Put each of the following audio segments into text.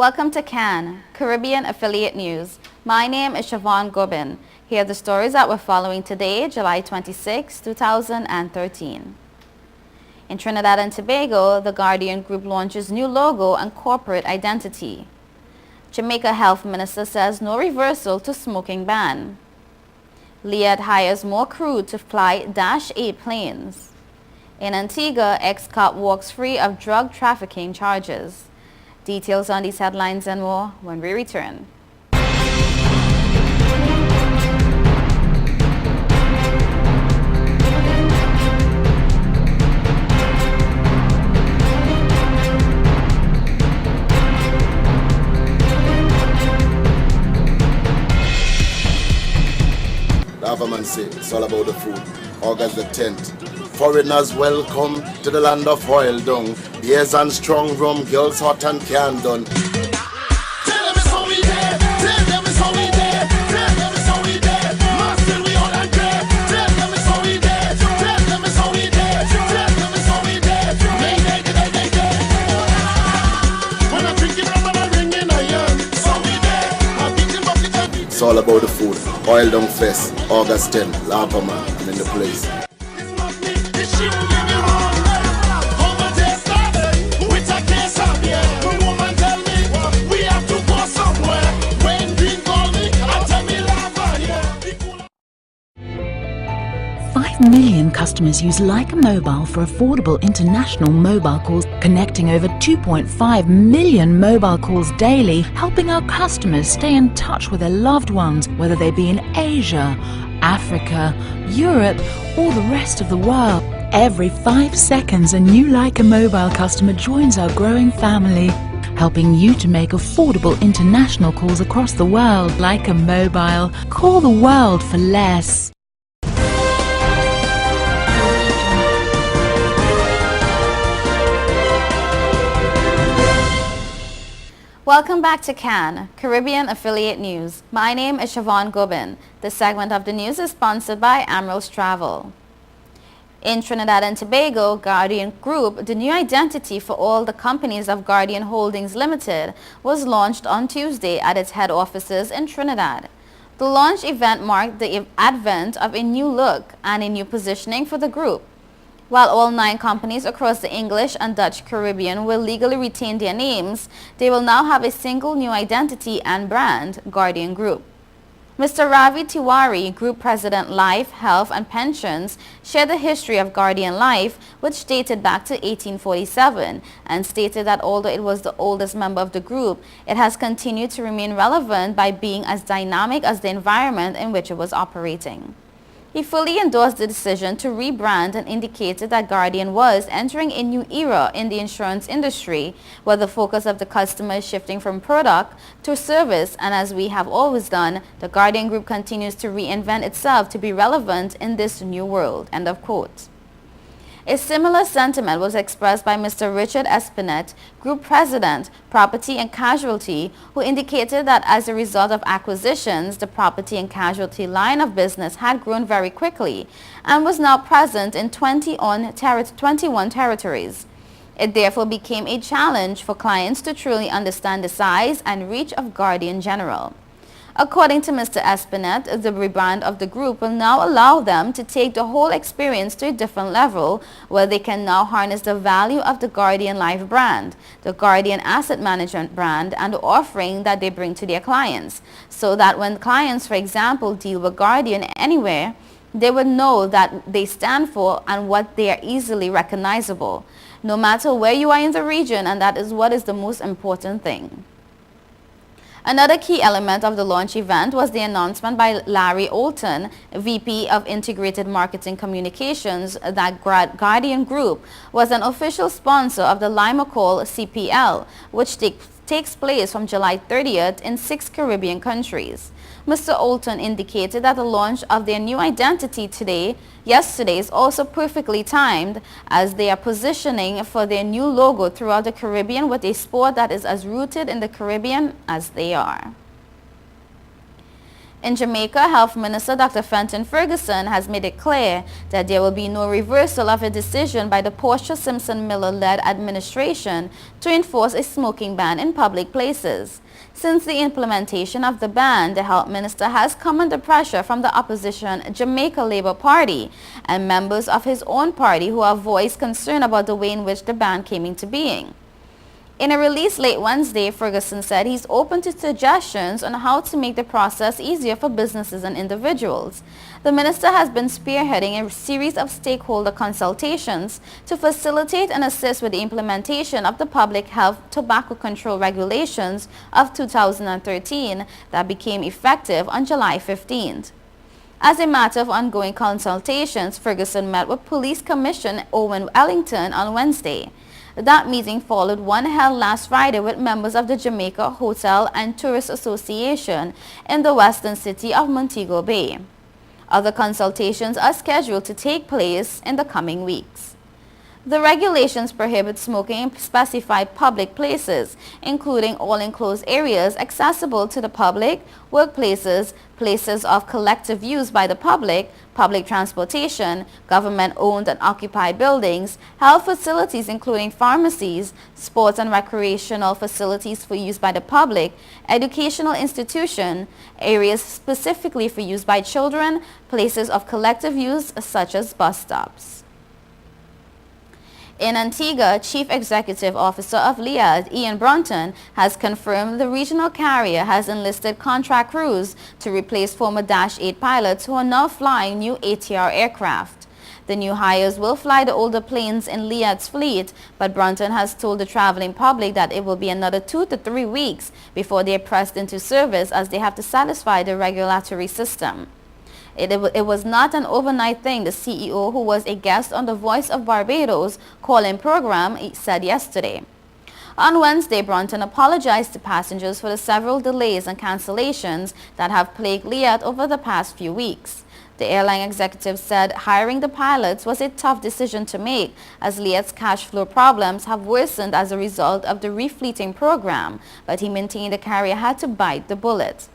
Welcome to CAN, Caribbean Affiliate News. My name is Siobhan Gobin. Here are the stories that we're following today, July 26, 2013. In Trinidad and Tobago, the Guardian Group launches new logo and corporate identity. Jamaica Health Minister says no reversal to smoking ban. Liat hires more crew to fly Dash 8 planes. In Antigua, ex-cop walks free of drug trafficking charges. Details on these headlines and more when we return. The government say it's all about the food. August the 10th. Foreigners welcome to the land of oil dung. Beers and strong rum, girls hot and can done. Tell them it's how we there. Tell them it's how we there. Tell them it's how we there. Master we all and there. Tell them it's how we there. Tell them it's how we there. Tell them it's how we there. They. When I'm drinking rum and I'm ringing iron, it's how we there. I'm beating bucket and It's all about the food. Oil dung fest, August 10th. Lava man, I'm in the place. Million customers use Leica Mobile for affordable international mobile calls, connecting over 2.5 million mobile calls daily, helping our customers stay in touch with their loved ones, whether they be in Asia, Africa, Europe, or the rest of the world. Every 5 seconds, a new Leica Mobile customer joins our growing family, helping you to make affordable international calls across the world. Leica Mobile, call the world for less. Welcome back to CAN, Caribbean Affiliate News. My name is Siobhan Gobin. This segment of the news is sponsored by Amrose Travel. In Trinidad and Tobago, Guardian Group, the new identity for all the companies of Guardian Holdings Limited, was launched on Tuesday at its head offices in Trinidad. The launch event marked the advent of a new look and a new positioning for the group. While all 9 companies across the English and Dutch Caribbean will legally retain their names, they will now have a single new identity and brand, Guardian Group. Mr. Ravi Tiwari, Group President Life, Health and Pensions, shared the history of Guardian Life, which dated back to 1847, and stated that although it was the oldest member of the group, it has continued to remain relevant by being as dynamic as the environment in which it was operating. He fully endorsed the decision to rebrand and indicated that Guardian was entering a new era in the insurance industry, where the focus of the customer is shifting from product to service, and as we have always done, the Guardian Group continues to reinvent itself to be relevant in this new world. End of quote. A similar sentiment was expressed by Mr. Richard Espinet, Group President, Property and Casualty, who indicated that as a result of acquisitions, the property and casualty line of business had grown very quickly and was now present in 21 territories. It therefore became a challenge for clients to truly understand the size and reach of Guardian General. According to Mr. Espinet, the rebrand of the group will now allow them to take the whole experience to a different level, where they can now harness the value of the Guardian Life brand, the Guardian Asset Management brand, and the offering that they bring to their clients, so that when clients, for example, deal with Guardian anywhere, they would know that they stand for and what they are easily recognizable, no matter where you are in the region, and that is what is the most important thing. Another key element of the launch event was the announcement by Larry Olton, VP of Integrated Marketing Communications, that Guardian Group was an official sponsor of the Limacol CPL, which takes place from July 30th in 6 Caribbean countries. Mr. Olton indicated that the launch of their new identity yesterday is also perfectly timed, as they are positioning for their new logo throughout the Caribbean with a sport that is as rooted in the Caribbean as they are. In Jamaica, Health Minister Dr. Fenton Ferguson has made it clear that there will be no reversal of a decision by the Portia Simpson Miller-led administration to enforce a smoking ban in public places. Since the implementation of the ban, the health minister has come under pressure from the opposition Jamaica Labour Party and members of his own party who have voiced concern about the way in which the ban came into being. In a release late Wednesday, Ferguson said he's open to suggestions on how to make the process easier for businesses and individuals. The minister has been spearheading a series of stakeholder consultations to facilitate and assist with the implementation of the Public Health Tobacco Control Regulations of 2013 that became effective on July 15th. As a matter of ongoing consultations, Ferguson met with Police Commissioner Owen Ellington on Wednesday. That meeting followed one held last Friday with members of the Jamaica Hotel and Tourist Association in the western city of Montego Bay. Other consultations are scheduled to take place in the coming weeks. The regulations prohibit smoking in specified public places, including all enclosed areas accessible to the public, workplaces, places of collective use by the public, public transportation, government-owned and occupied buildings, health facilities including pharmacies, sports and recreational facilities for use by the public, educational institutions, areas specifically for use by children, places of collective use such as bus stops. In Antigua, Chief Executive Officer of LIAD, Ian Brunton, has confirmed the regional carrier has enlisted contract crews to replace former Dash 8 pilots who are now flying new ATR aircraft. The new hires will fly the older planes in LIAD's fleet, but Brunton has told the traveling public that it will be another 2 to 3 weeks before they are pressed into service as they have to satisfy the regulatory system. It was not an overnight thing, the CEO, who was a guest on the Voice of Barbados call-in program, said yesterday. On Wednesday, Brunton apologized to passengers for the several delays and cancellations that have plagued LIAD over the past few weeks. The airline executive said hiring the pilots was a tough decision to make as LIAD's cash flow problems have worsened as a result of the refleeting program, but he maintained the carrier had to bite the bullet.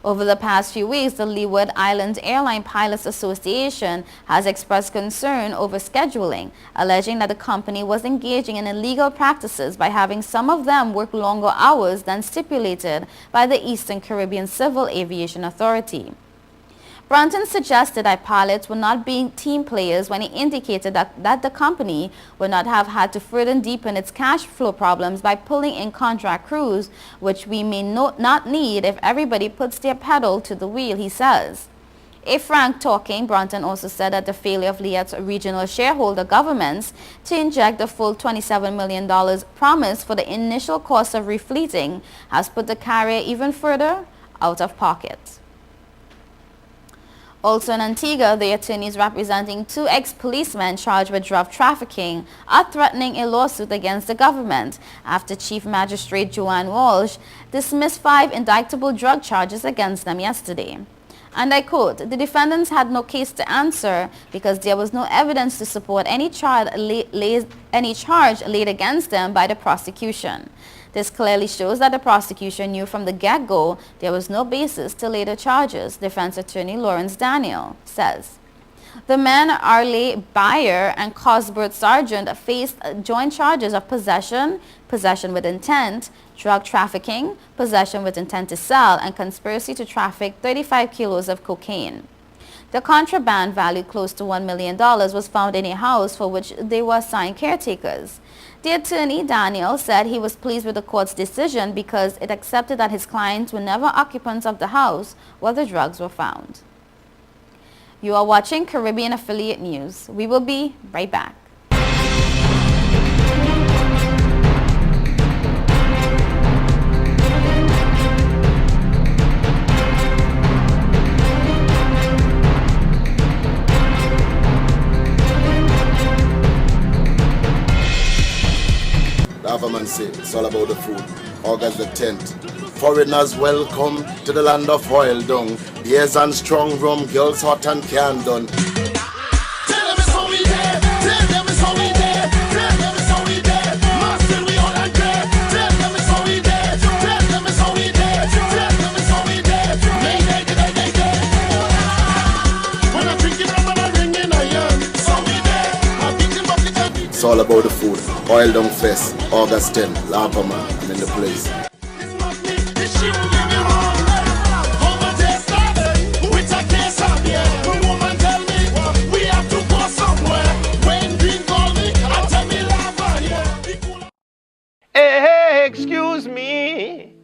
Over the past few weeks, the Leeward Islands Airline Pilots Association has expressed concern over scheduling, alleging that the company was engaging in illegal practices by having some of them work longer hours than stipulated by the Eastern Caribbean Civil Aviation Authority. Brunton suggested that pilots were not being team players when he indicated that the company would not have had to further deepen its cash flow problems by pulling in contract crews, which we may not need if everybody puts their pedal to the wheel, he says. A frank talking, Brunton also said that the failure of LIAD's regional shareholder governments to inject the full $27 million promised for the initial cost of refleeting has put the carrier even further out of pocket. Also in Antigua, the attorneys representing 2 ex-policemen charged with drug trafficking are threatening a lawsuit against the government after Chief Magistrate Joanne Walsh dismissed 5 indictable drug charges against them yesterday. And I quote, "The defendants had no case to answer because there was no evidence to support any charge laid against them by the prosecution. This clearly shows that the prosecution knew from the get-go there was no basis to lay the charges," defense attorney Lawrence Daniel says. The men, Arley Bayer and Cosbert Sargent, faced joint charges of possession, possession with intent, drug trafficking, possession with intent to sell, and conspiracy to traffic 35 kilos of cocaine. The contraband, valued close to $1 million, was found in a house for which they were assigned caretakers. The attorney, Daniel, said he was pleased with the court's decision because it accepted that his clients were never occupants of the house where the drugs were found. You are watching Caribbean Affiliate News. We will be right back. The government say it's all about the food. August the 10th. Foreigners welcome to the land of oil dung. Beers and strong rum, girls hot and can done. Tell them it's how we did. Tell them it's how we did. Tell them it's how we did. Master, we all agree. Tell them it's how we did. Tell them it's how we did. Tell them it's how we did. all about the food. Oil Dung Fest, August 10, Lava Man, I'm in the place. It's not me, it's you, give me wrong. How my day started with a case of beer. The woman tell me we have to go somewhere. When Green called me, I tell me lava, yeah. Hey, excuse me,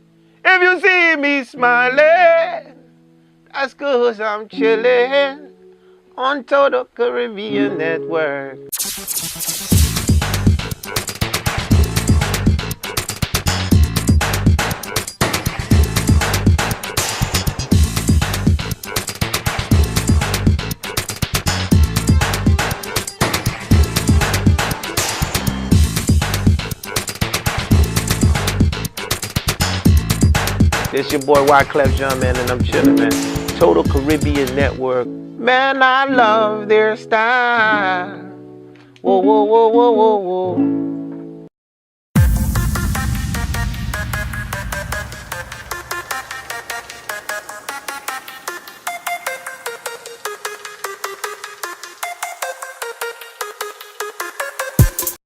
if you see me smiling, that's 'cause I'm chilling on Total Caribbean Network. This your boy Wyclef Jean, man, and I'm chillin', man. Total Caribbean Network. Man, I love their style. Whoa, whoa, whoa, whoa, whoa, whoa.